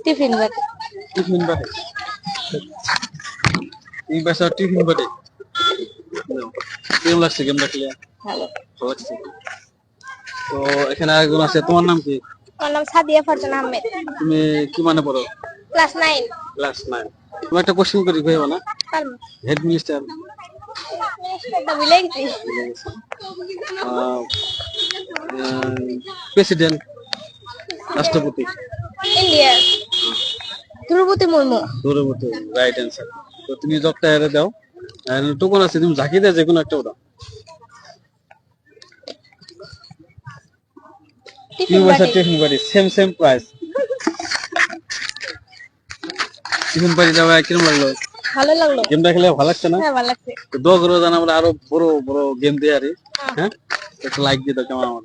Tiffin বাটি। Tiffin বাটে। এই বাসা টিফিন বাটে। কেমন লাগছে গেমটা খেলে? ভালো। ভালো লাগছে। তো এখানে আরেকজন আছে, তোমার নাম কি? আমার নাম সাদিয়া ফারজানা আহমেদ। তুমি কি মানে পড়ো? ক্লাস 9। ক্লাস 9। তুমি একটা কোশ্চেন করি ভাইবা না? পারবো। হেড মিনিস্টার মিনিস্টারটা ভুলে গেছি। প্রেসিডেন্ট রাষ্ট্রপতি ইন্ডিয়ার দ্রৌপদী মুর্মু। Droupadi, right answer. তো তুমি জবটা এরে দাও, আর টোকন আছে, তুমি ঝাঁকি দাও, যে কোনো একটা দাও। টিফিন বাটি। টিফিন বাটি, সেম প্রাইস। টিফিন বাটি দাও, কিরকম লাগলো? ভালো লাগলো। গেমটা খেলে ভালো লাগছে না? হ্যাঁ ভালো লাগছে। তো দোয়া করো যেন আমরা আরো বড় বড় গেম দিই আরে। হ্যাঁ, একটা লাইক দিয়ে দাও কেমন আমার।